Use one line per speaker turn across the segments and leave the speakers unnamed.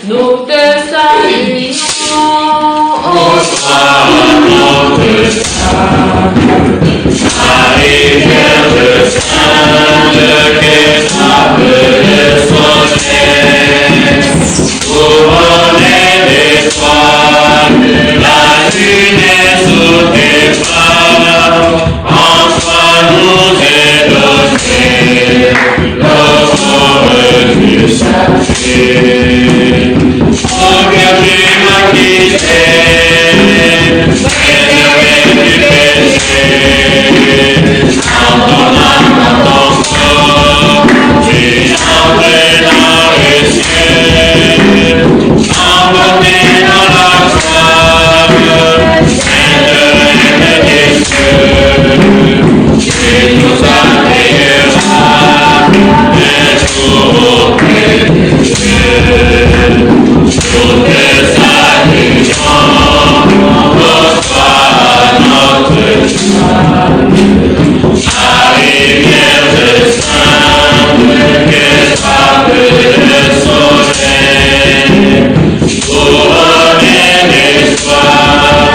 nous te saluons. Ô toi, notre Sainte, Marie, Vierge sainte, que t'appelle son couronnée d'espoir, la jeunesse où tes bras, en toi nous est donné, l'offre du salut. Oh, que tu m'as quitté, préservé du péché, en ton âme, en ton corps, tu entres dans le ciel, emporté dans la gloire, Sainte des cieux, tu nous accueilleras, un jour auprès de Dieu. Nous te saluons, reçois notre salut. Marie, Vierge sainte, que t'appelle le soleil, couronnée d'espoir,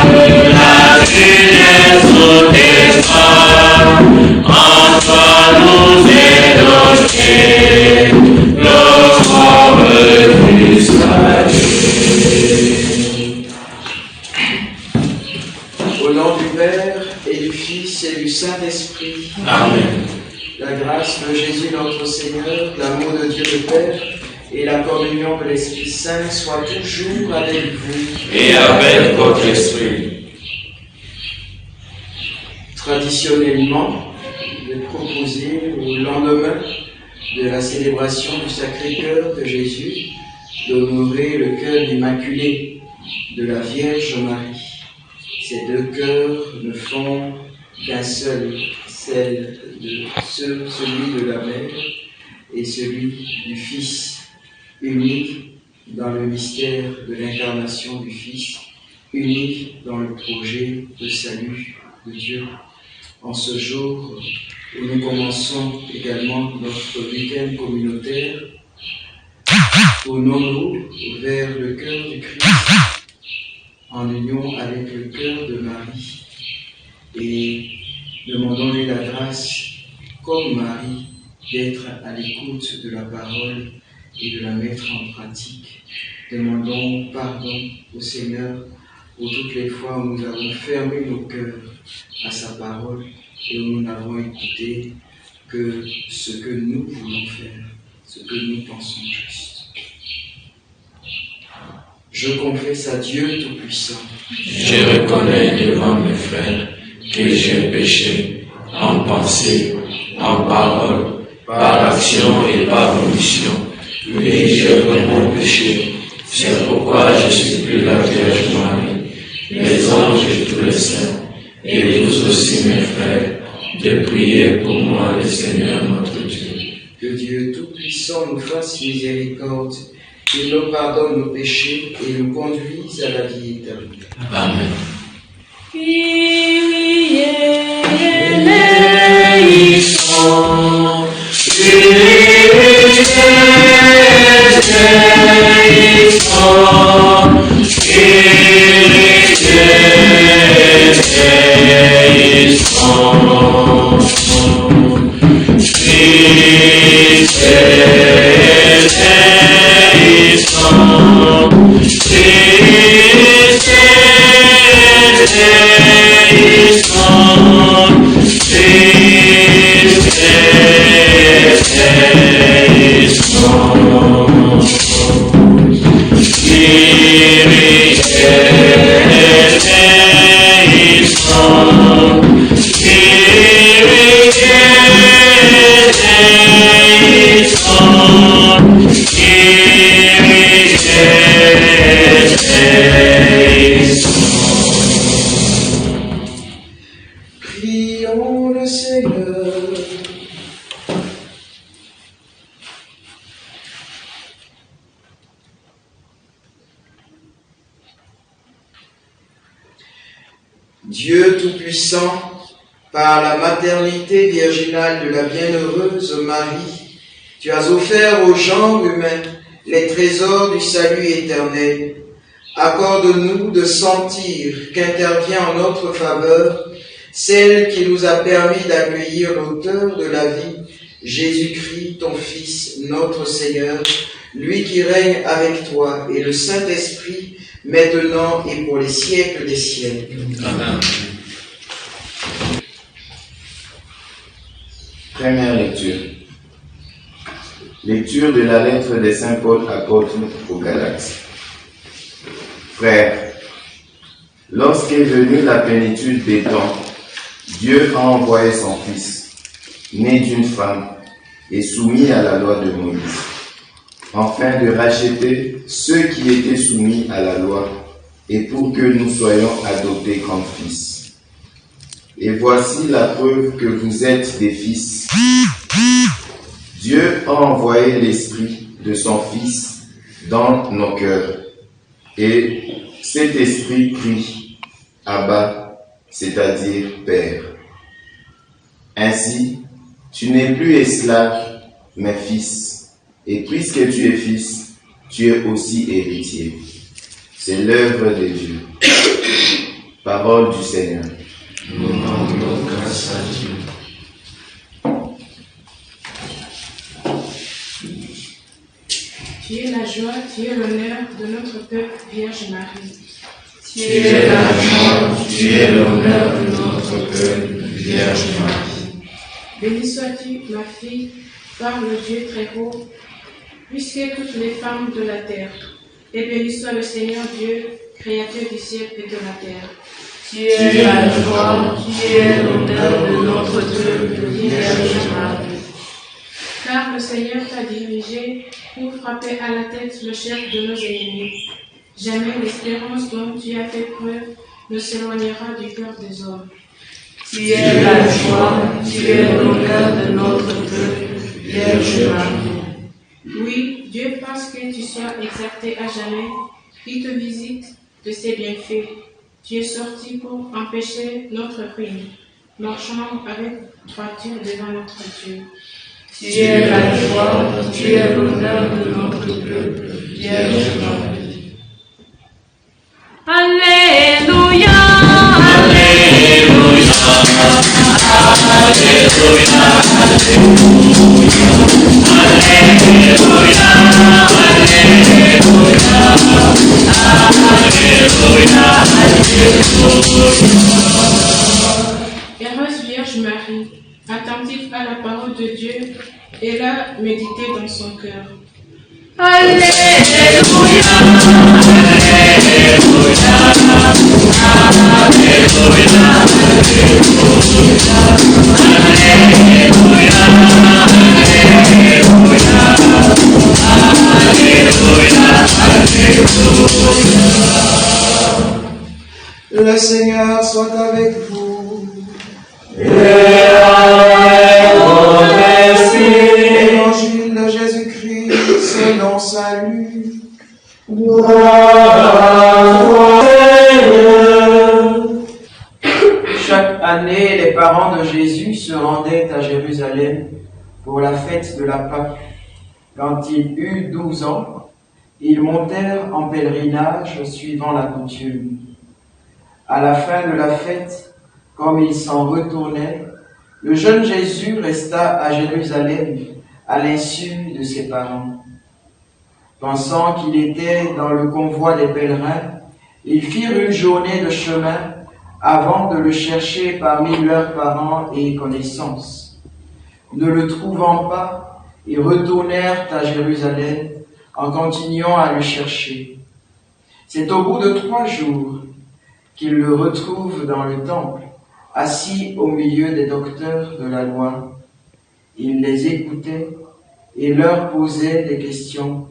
la jeunesse où tes bras, en toi nous est donné, l'aurore du salut.
Au nom du Père et du Fils et du Saint-Esprit.
Amen.
La grâce de Jésus notre Seigneur, l'amour de Dieu le Père et la communion de l'Esprit Saint soient toujours avec vous.
Et avec votre esprit.
Traditionnellement, il est proposé au lendemain de la célébration du Sacré-Cœur de Jésus d'honorer le cœur immaculé de la Vierge Marie. Ces deux cœurs ne font qu'un seul, celui de la Mère et celui du Fils, unis dans le mystère de l'incarnation du Fils, unis dans le projet de salut de Dieu. En ce jour où nous commençons également notre week-end communautaire, tournons-nous vers le cœur du Christ, en union avec le cœur de Marie, et demandons-lui la grâce, comme Marie, d'être à l'écoute de la parole et de la mettre en pratique. Demandons pardon au Seigneur pour toutes les fois où nous avons fermé nos cœurs à sa parole et où nous n'avons écouté que ce que nous voulons faire, ce que nous pensons juste. Je confesse à Dieu Tout-Puissant.
Je reconnais devant mes frères que j'ai péché en pensée, en parole, par action et par omission. Oui, j'ai vraiment péché. C'est pourquoi je supplie la Vierge Marie, les anges et tous les saints, et vous aussi mes frères, de prier pour moi le Seigneur notre Dieu.
Que Dieu Tout-Puissant nous fasse miséricorde, qu'il nous pardonne nos péchés et nous conduise à la vie éternelle.
Amen.
Kyrie eleison,
Prions le Seigneur. Dieu Tout-Puissant, par la maternité virginale de la bienheureuse Marie, tu as offert au genre humain les trésors du salut éternel. Accorde-nous de sentir qu'intervient en notre faveur celle qui nous a permis d'accueillir l'auteur de la vie, Jésus-Christ, ton Fils, notre Seigneur, lui qui règne avec toi et le Saint-Esprit, maintenant et pour les siècles des siècles.
Amen.
Première lecture. Lecture de la lettre de Saint Paul apôtre aux Galates. Frères, lorsqu'est venue la plénitude des temps, Dieu a envoyé son Fils, né d'une femme et soumis à la loi de Moïse, afin de racheter ceux qui étaient soumis à la loi et pour que nous soyons adoptés comme fils. Et voici la preuve que vous êtes des fils. Dieu a envoyé l'Esprit de son Fils dans nos cœurs. Et cet Esprit crie, Abba, c'est-à-dire Père. Ainsi, tu n'es plus esclave, mais fils. Et puisque tu es fils, tu es aussi héritier. C'est l'œuvre de Dieu. Parole du Seigneur.
Nous rendons grâce à Dieu.
Tu es la joie, tu es l'honneur de notre peuple, Vierge Marie.
Tu es la joie, tu es l'honneur de notre peuple, Vierge Marie.
Bénie sois-tu, ma fille, par le Dieu très haut, plus que toutes les femmes de la terre. Et béni soit le Seigneur Dieu, créateur du ciel et de la terre.
Tu es la joie, tu es l'honneur de notre peuple, Vierge Marie.
Car le Seigneur t'a dirigé pour frapper à la tête le chef de nos ennemis. Jamais l'espérance dont tu as fait preuve ne s'éloignera du cœur des hommes.
Tu es la joie, tu es l'honneur de notre peuple, Vierge Marie.
Oui, Dieu pense que tu sois exalté à jamais. Il te visite de ses bienfaits. Tu es sorti pour empêcher notre ruine. Marchons avec droiture devant notre Dieu.
Tu es la joie, tu es l'honneur de notre peuple, Vierge Marie.
Alléluia, Alléluia, Alléluia, Alléluia,
Heureuse Vierge Marie, attentive à la parole de Dieu, et l'a médité dans son cœur.
Alléluia,
Le Seigneur soit avec vous. Évangile de Jésus-Christ selon saint Luc. Chaque année, les parents de Jésus se rendaient à Jérusalem pour la fête de la Pâque. Quand il eut 12 ans, ils montèrent en pèlerinage suivant la coutume. À la fin de la fête, comme ils s'en retournaient, le jeune Jésus resta à Jérusalem à l'insu de ses parents. Pensant qu'il était dans le convoi des pèlerins, ils firent une journée de chemin avant de le chercher parmi leurs parents et connaissances. Ne le trouvant pas, ils retournèrent à Jérusalem en continuant à le chercher. C'est au bout de 3 jours qu'ils le retrouvent dans le temple, assis au milieu des docteurs de la loi. Il les écoutait et leur posait des questions,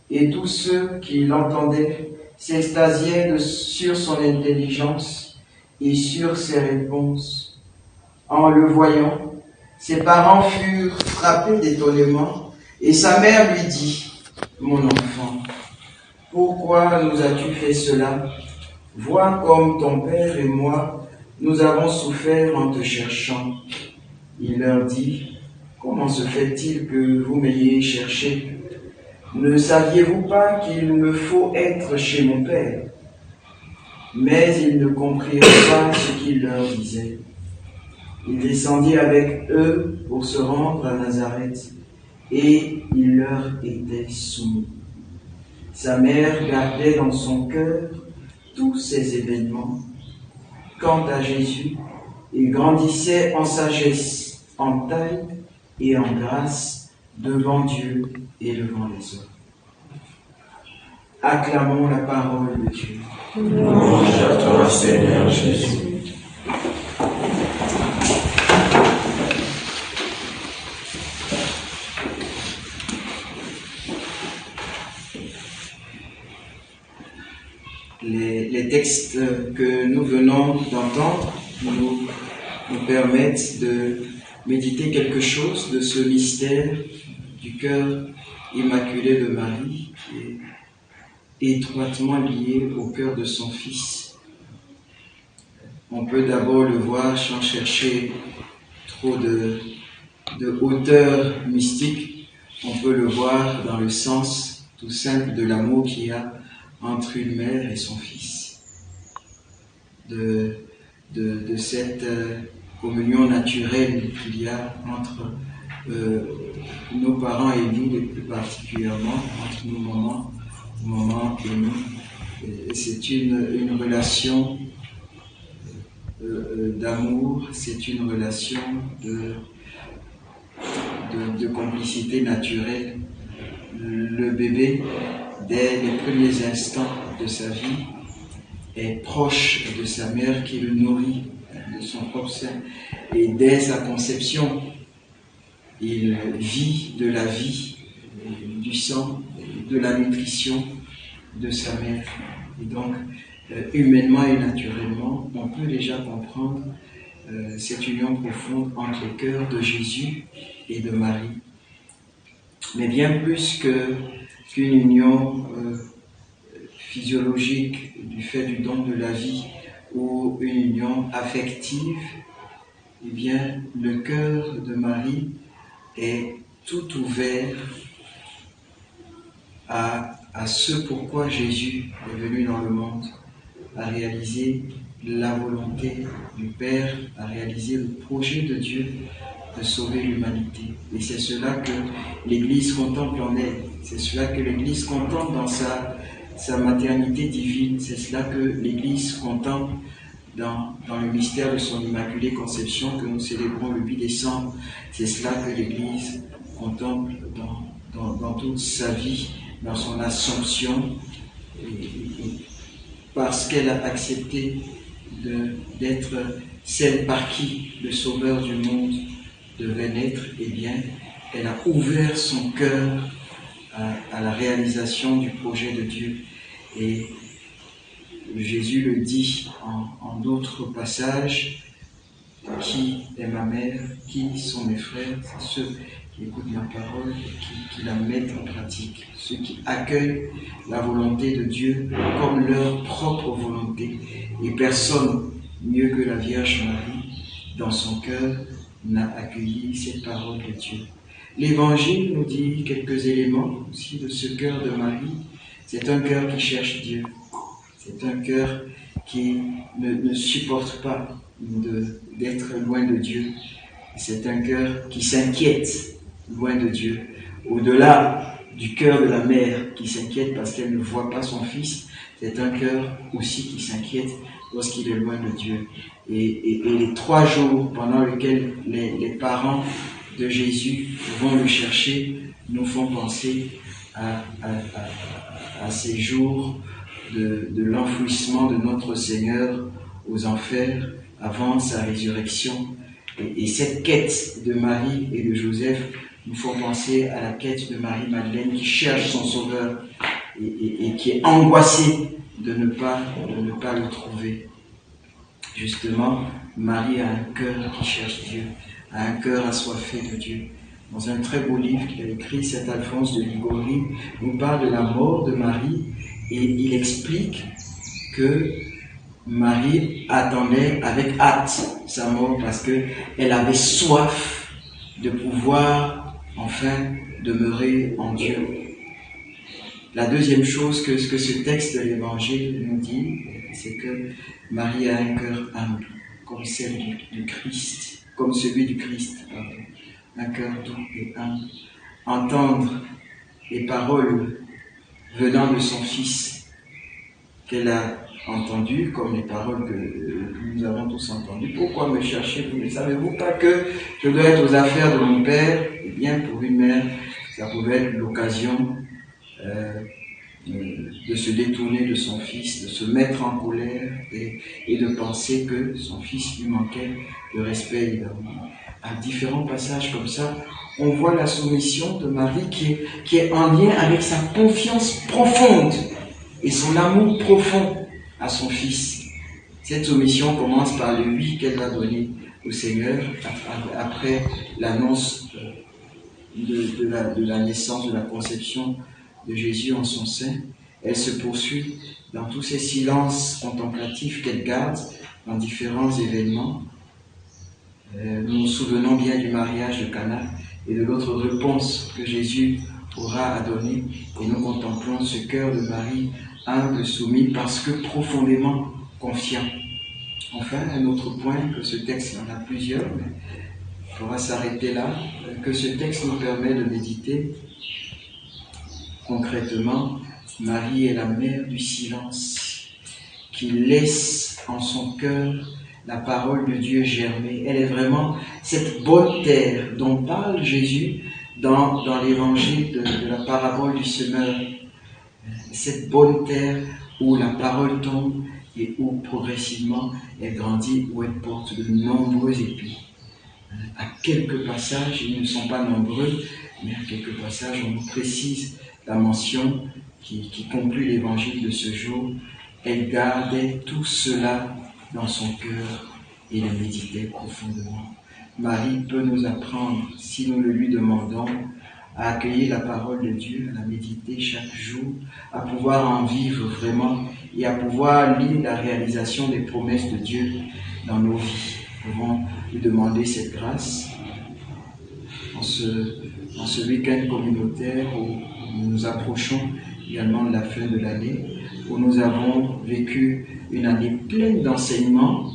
et tous ceux qui l'entendaient s'extasiaient sur son intelligence et sur ses réponses. En le voyant, ses parents furent frappés d'étonnement, et sa mère lui dit, « Mon enfant, pourquoi nous as-tu fait cela ? Vois comme ton père et moi, nous avons souffert en te cherchant. » Il leur dit, « Comment se fait-il que vous m'ayez cherché ? ne saviez-vous pas qu'il me faut être chez mon Père? Mais ils ne comprirent pas ce qu'il leur disait. Il descendit avec eux pour se rendre à Nazareth, et il leur était soumis. Sa mère gardait dans son cœur tous ces événements. Quant à Jésus, il grandissait en sagesse, en taille et en grâce devant Dieu et devant les hommes. Acclamons la parole de Dieu.
Louange à toi, Seigneur Jésus.
Les textes que nous venons d'entendre nous permettent de méditer quelque chose de ce mystère du cœur immaculé de Marie, qui est étroitement lié au cœur de son Fils. On peut d'abord le voir sans chercher trop de hauteur mystique. On peut le voir dans le sens tout simple de l'amour qu'il y a entre une mère et son fils, de cette communion naturelle qu'il y a entre nos parents et nous, et plus particulièrement entre nos mamans et nous. Et c'est une relation d'amour, c'est une relation de complicité naturelle. Le bébé, dès les premiers instants de sa vie, est proche de sa mère qui le nourrit de son propre sein. Et dès sa conception, il vit de la vie, du sang, de la nutrition de sa mère. Et donc, humainement et naturellement, on peut déjà comprendre cette union profonde entre le cœur de Jésus et de Marie. Mais bien plus qu'une union physiologique du fait du don de la vie ou une union affective, eh bien, le cœur de Marie est tout ouvert à ce pourquoi Jésus est venu dans le monde, à réaliser la volonté du Père, à réaliser le projet de Dieu de sauver l'humanité. Et c'est cela que l'Église contemple en elle, c'est cela que l'Église contemple dans sa maternité divine, c'est cela que l'Église contemple dans le mystère de son Immaculée Conception que nous célébrons le 8 décembre. C'est cela que l'Église contemple dans toute sa vie, dans son Assomption, parce qu'elle a accepté d'être celle par qui le Sauveur du monde devait naître. Eh bien, elle a ouvert son cœur à la réalisation du projet de Dieu. Et Jésus le dit en d'autres passages: qui est ma mère, qui sont mes frères? C'est ceux qui écoutent ma parole et qui la mettent en pratique, ceux qui accueillent la volonté de Dieu comme leur propre volonté. Et personne mieux que la Vierge Marie, dans son cœur, n'a accueilli cette parole de Dieu. L'Évangile nous dit quelques éléments aussi de ce cœur de Marie. C'est un cœur qui cherche Dieu. C'est un cœur qui ne supporte pas d'être loin de Dieu. C'est un cœur qui s'inquiète loin de Dieu. Au-delà du cœur de la mère qui s'inquiète parce qu'elle ne voit pas son fils, c'est un cœur aussi qui s'inquiète lorsqu'il est loin de Dieu. Et les 3 jours pendant lesquels les parents de Jésus vont le chercher nous font penser à ces jours de l'enfouissement de notre Seigneur aux enfers avant sa résurrection. Et cette quête de Marie et de Joseph nous font penser à la quête de Marie-Madeleine qui cherche son Sauveur et qui est angoissée de ne pas le trouver. Justement, Marie a un cœur qui cherche Dieu, a un cœur assoiffé de Dieu. Dans un très beau livre qu'il a écrit, Saint Alphonse de Liguori nous parle de la mort de Marie et il explique que Marie attendait avec hâte sa mort parce qu'elle avait soif de pouvoir enfin demeurer en Dieu. La deuxième chose que ce texte de l'Évangile nous dit, c'est que Marie a un cœur humble, comme celui du Christ, comme celui du Christ, un cœur doux et humble. Entendre les paroles venant de son Fils, qu'elle a entendues, comme les paroles que nous avons tous entendues. Pourquoi me cherchez-vous? Ne savez-vous pas que je dois être aux affaires de mon Père? Eh bien, pour une mère, ça pouvait être l'occasion de se détourner de son fils, de se mettre en colère et de penser que son fils lui manquait de respect, évidemment. À différents passages comme ça, on voit la soumission de Marie qui est en lien avec sa confiance profonde et son amour profond à son fils. Cette soumission commence par le oui qu'elle va donner au Seigneur après l'annonce de la naissance, de la conception de Jésus en son sein. Elle se poursuit dans tous ces silences contemplatifs qu'elle garde dans différents événements. Nous nous souvenons bien du mariage de Cana et de l'autre réponse que Jésus aura à donner, et nous contemplons ce cœur de Marie humble, soumis, parce que profondément confiant. Enfin, un autre point que ce texte, il y en a plusieurs, mais on va s'arrêter là, que ce texte nous permet de méditer concrètement. Marie est la mère du silence, qui laisse en son cœur la parole de Dieu germer. Elle est vraiment cette bonne terre dont parle Jésus dans l'évangile de la parabole du semeur. Cette bonne terre où la parole tombe et où progressivement elle grandit, où elle porte de nombreux épis. À quelques passages, ils ne sont pas nombreux, mais à quelques passages, on nous précise la mention qui conclut l'évangile de ce jour. Elle gardait tout cela dans son cœur et le méditait profondément. Marie peut nous apprendre, si nous le lui demandons, à accueillir la parole de Dieu, à la méditer chaque jour, à pouvoir en vivre vraiment et à pouvoir lire la réalisation des promesses de Dieu dans nos vies. Nous pouvons lui demander cette grâce en ce week-end communautaire où nous nous approchons également de la fin de l'année, où nous avons vécu une année pleine d'enseignements,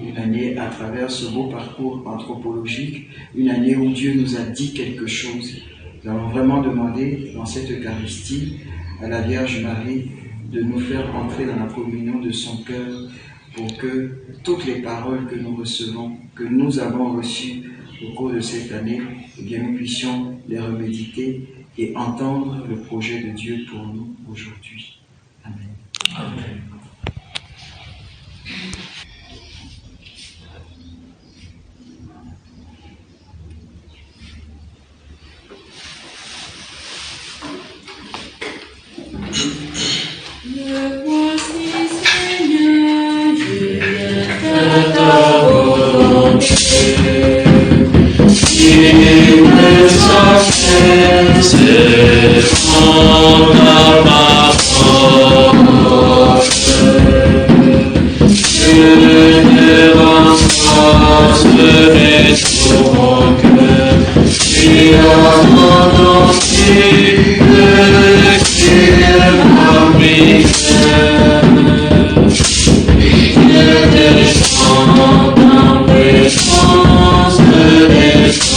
une année à travers ce beau parcours anthropologique, une année où Dieu nous a dit quelque chose. Nous allons vraiment demander dans cette Eucharistie à la Vierge Marie de nous faire entrer dans la communion de son cœur pour que toutes les paroles que nous recevons, que nous avons reçues au cours de cette année, eh bien, nous puissions les reméditer et entendre le projet de Dieu pour nous aujourd'hui. Amen.
Amen.
Le voici, Seigneur, je viens faire
Ta volonté, qu'il me soit fait selon ta parole. Je te renforcerai sur mon cœur, et à mon entier le ciel parmi et que descend dans puissance de l'espérance.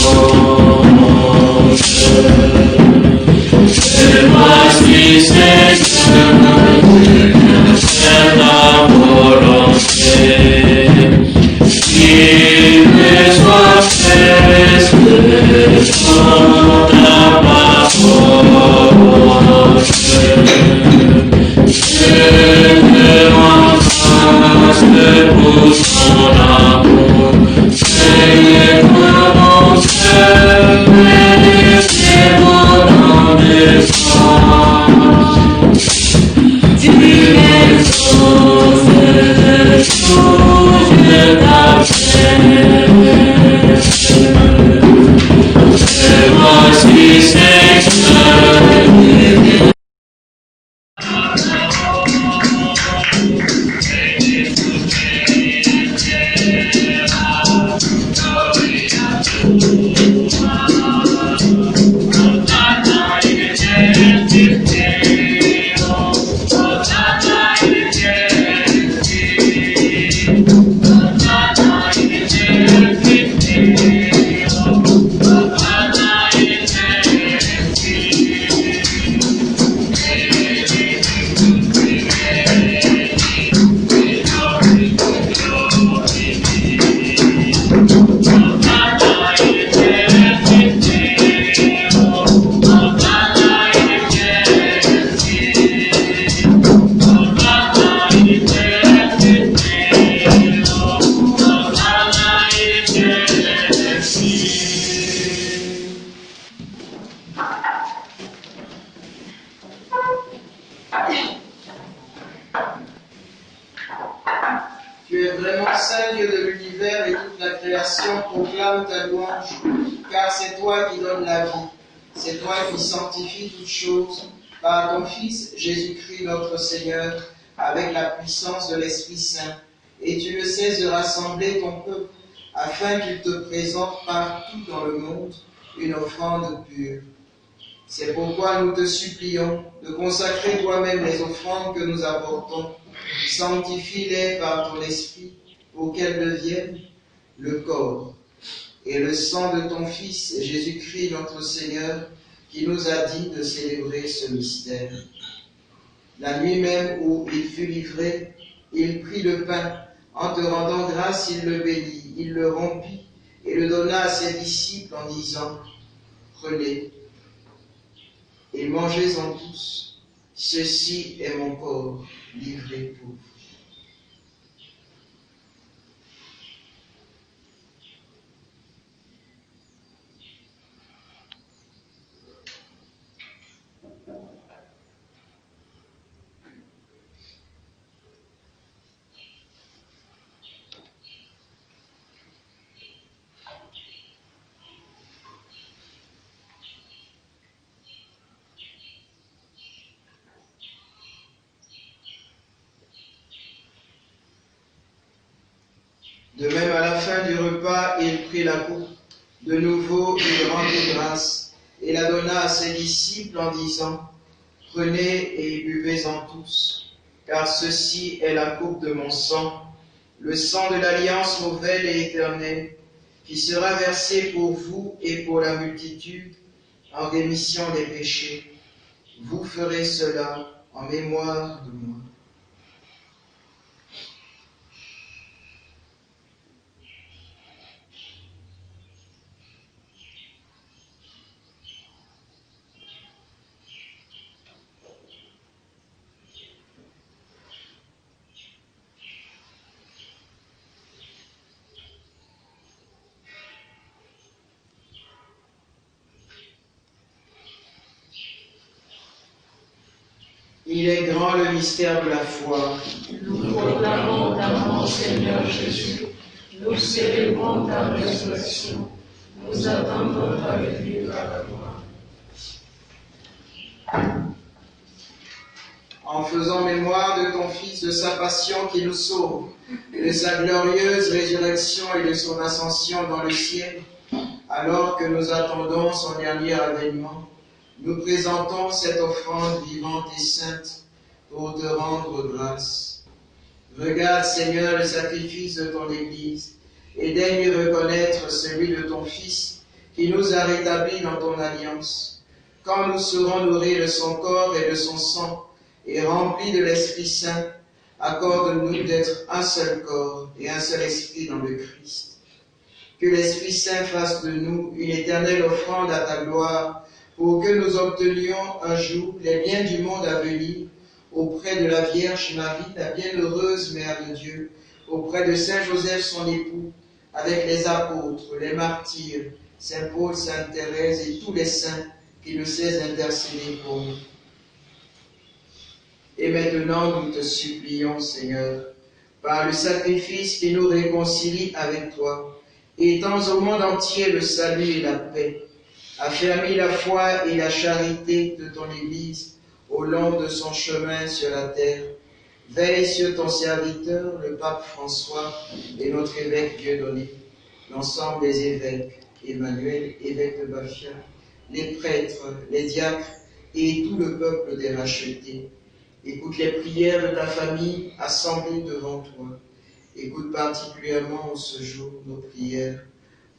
Et voici Seigneur, c'est la volonté, qu'il me soit fait selon ta parole. Je te rends grâce pour son amour, c'est mon cœur, mais c'est mon défense. Tu es source de choses de ta chair. Et voici Seigneur,
Tu es vraiment saint, Dieu de l'univers, et toute la création proclame ta louange, car c'est toi qui donnes la vie. C'est toi qui sanctifies toutes choses par ton Fils Jésus-Christ notre Seigneur, avec la puissance de l'Esprit Saint. Et tu ne cesses de rassembler ton peuple, afin qu'il te présente partout dans le monde une offrande pure. C'est pourquoi nous te supplions de consacrer toi-même les offrandes que nous apportons. Sanctifie-les par ton esprit pour qu'elles deviennent le corps et le sang de ton Fils Jésus-Christ notre Seigneur, qui nous a dit de célébrer ce mystère. La nuit même où il fut livré, il prit le pain. En te rendant grâce, il le bénit, il le rompit et le donna à ses disciples en disant, « Prenez et mangez-en tous. Ceci est mon corps livré pour vous. » De même, à la fin du repas, il prit la coupe. De nouveau, il rendit grâce et la donna à ses disciples en disant, « Prenez et buvez-en tous, car ceci est la coupe de mon sang, le sang de l'alliance nouvelle et éternelle, qui sera versé pour vous et pour la multitude en rémission des péchés. Vous ferez cela en mémoire de moi. » Il est grand le mystère de la foi.
Nous proclamons ta mort, Seigneur Jésus. Nous célébrons ta résurrection. Nous attendons ta venue à la gloire.
En faisant mémoire de ton Fils, de sa passion qui nous sauve, de sa glorieuse résurrection et de son ascension dans le ciel, alors que nous attendons son dernier avènement, nous présentons cette offrande vivante et sainte pour te rendre grâce. Regarde, Seigneur, le sacrifice de ton Église et daigne reconnaître celui de ton Fils qui nous a rétablis dans ton alliance. Quand nous serons nourris de son corps et de son sang et remplis de l'Esprit Saint, accorde-nous d'être un seul corps et un seul esprit dans le Christ. Que l'Esprit Saint fasse de nous une éternelle offrande à ta gloire, pour que nous obtenions un jour les biens du monde à venir, auprès de la Vierge Marie, la bienheureuse Mère de Dieu, auprès de Saint Joseph son époux, avec les apôtres, les martyrs, Saint Paul, Sainte Thérèse et tous les saints qui ne cessent d'intercéder pour nous. Et maintenant, nous te supplions, Seigneur, par le sacrifice qui nous réconcilie avec toi, étends au monde entier le salut et la paix, affermis la foi et la charité de ton Église au long de son chemin sur la terre. Veille sur ton serviteur, le pape François, et notre évêque Dieudonné, l'ensemble des évêques, Emmanuel, évêque de Bafia, les prêtres, les diacres et tout le peuple des rachetés. Écoute les prières de ta famille assemblée devant toi. Écoute particulièrement en ce jour nos prières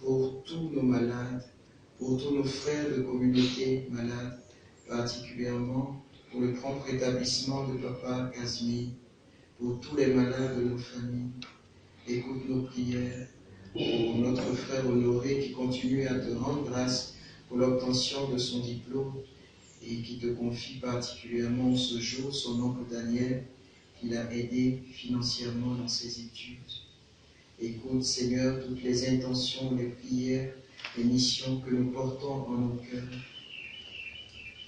pour tous nos malades, pour tous nos frères de communauté malades, particulièrement pour le prompt rétablissement de papa Casimir, pour tous les malades de nos familles. Écoute nos prières pour notre frère Honoré qui continue à te rendre grâce pour l'obtention de son diplôme et qui te confie particulièrement ce jour son oncle Daniel qui l'a aidé financièrement dans ses études. Écoute, Seigneur, toutes les intentions, les prières, les missions que nous portons en nos cœurs.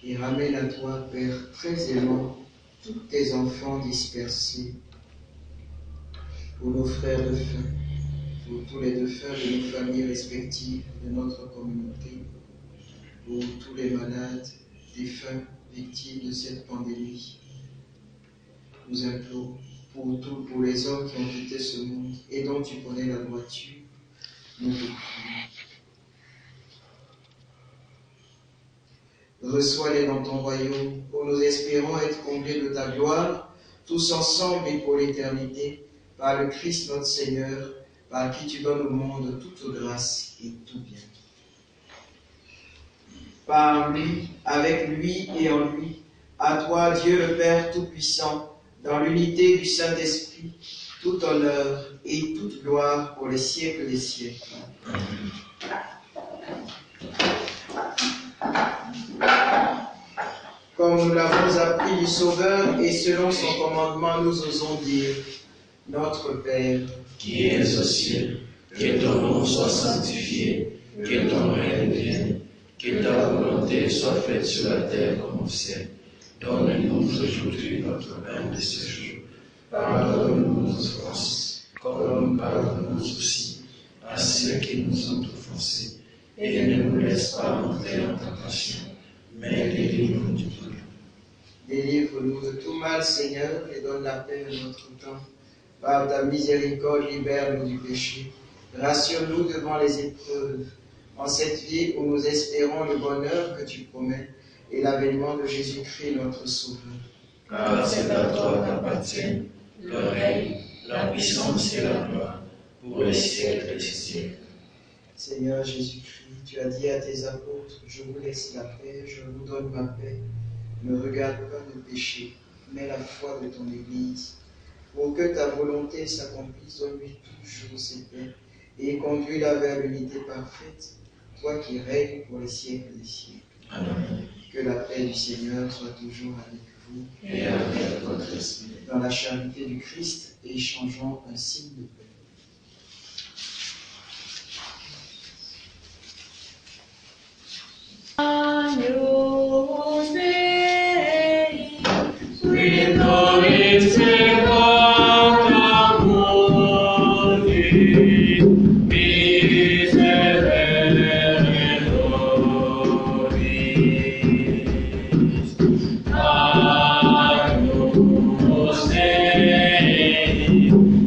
Et ramène à toi, Père très aimant, tous tes enfants dispersés, pour nos frères de faim, pour tous les défunts de nos familles respectives, de notre communauté, pour tous les malades, défunts, victimes de cette pandémie. Nous implorons pour les hommes qui ont quitté ce monde et dont tu connais la droiture, nous te prions. Reçois-les dans ton royaume, où nous espérons être comblés de ta gloire, tous ensemble et pour l'éternité, par le Christ notre Seigneur, par qui tu donnes au monde toute grâce et tout bien. Par lui, avec lui et en lui, à toi, Dieu le Père Tout-Puissant, dans l'unité du Saint-Esprit, tout honneur et toute gloire pour les siècles des siècles. Comme nous l'avons appris du Sauveur et selon son commandement, nous osons dire, notre Père,
qui es aux cieux, que ton nom soit sanctifié, que ton règne vienne, que ta volonté soit faite sur la terre comme au ciel. Donne-nous aujourd'hui notre pain de ce jour. Pardonne-nous nos offenses, comme nous pardonnons aussi à ceux qui nous ont offensés. Et ne nous laisse pas entrer en tentation, mais délivre-nous du mal.
Délivre-nous de tout mal, Seigneur, et donne la paix à notre temps. Par ta miséricorde, libère-nous du péché. Rassure-nous devant les épreuves. En cette vie où nous espérons le bonheur que tu promets et l'avènement de Jésus-Christ, notre Sauveur.
Car c'est à toi qu'appartiennent le règne, la puissance et la gloire, pour les siècles des siècles.
Seigneur Jésus-Christ, tu as dit à tes apôtres, je vous laisse la paix, je vous donne ma paix. Ne regarde pas nos péchés, mais la foi de ton Église. Pour que ta volonté s'accomplisse, donne-lui toujours cette paix et conduis-la vers l'unité parfaite, toi qui règnes pour les siècles des siècles.
Amen.
Que la paix du Seigneur soit toujours avec vous.
Et avec votre esprit.
Dans la charité du Christ, échangeons un signe de paix.
Agnus Dei,
Victoris pecata mundi, miserere nobis. Agnus Dei,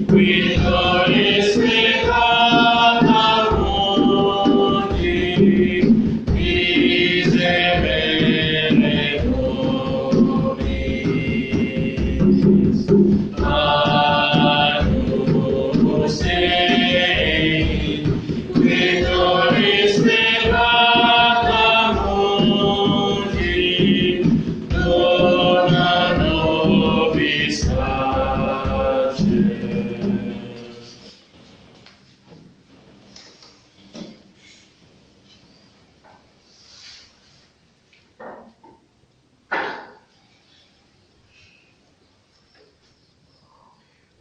Victoris peccata mundi, miserere nobis. Agnus Dei, Victoris peccata mundi, dona nobis pace.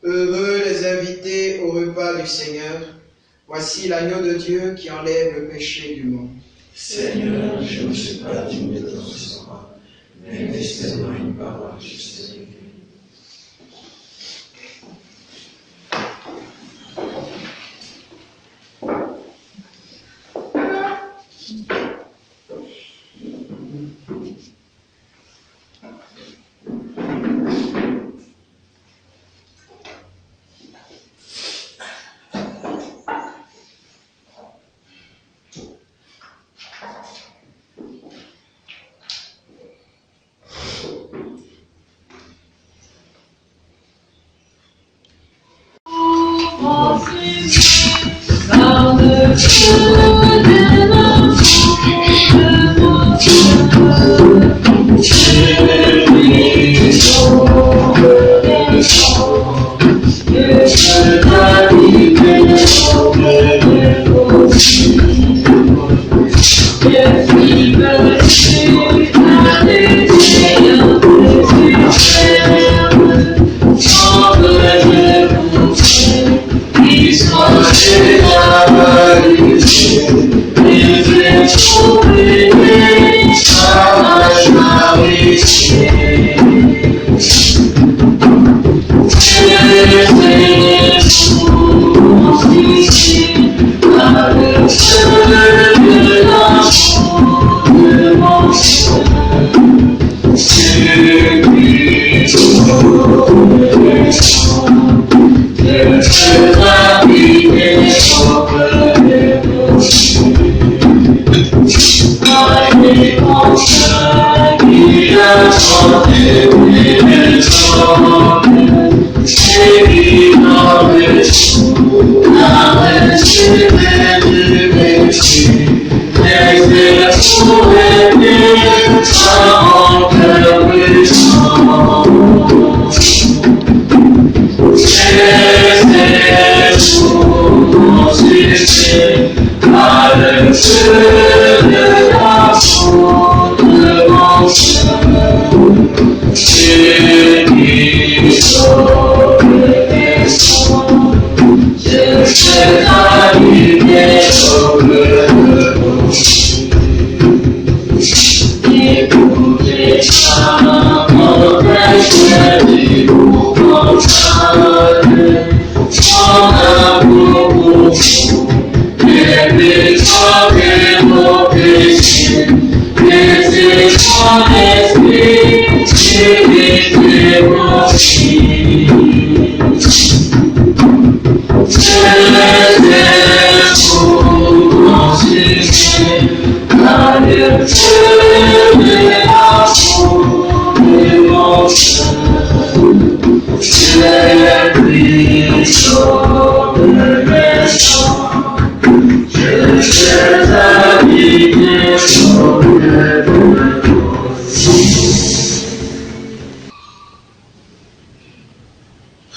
Heureux les invités au repas du Seigneur. Voici l'agneau de Dieu qui enlève le péché du monde.
Seigneur, je ne suis pas digne de ton recevoir, mais dis seulement une parole, je serai guéri.
par le feu de l'amour de mon cœur, je lui donne des chants, que je t'habiterai auprès de vos filles. Je suis venu à l'été un peu ferme, sans que vous qui soit dévalisé, et fait trouver sa charité.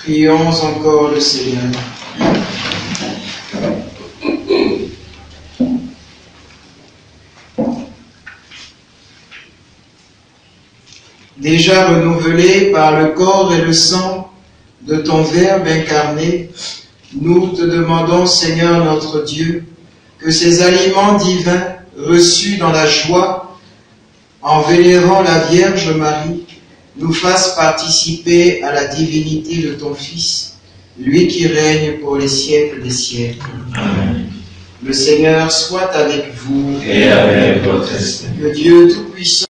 Prions encore le Seigneur. Déjà renouvelé par le corps et le sang de ton Verbe incarné, nous te demandons, Seigneur notre Dieu, que ces aliments divins reçus dans la joie, en vénérant la Vierge Marie, nous fassent participer à la divinité de ton Fils, lui qui règne pour les siècles des siècles.
Amen.
Le Seigneur soit avec vous.
Et avec votre esprit.
Que Dieu Tout-Puissant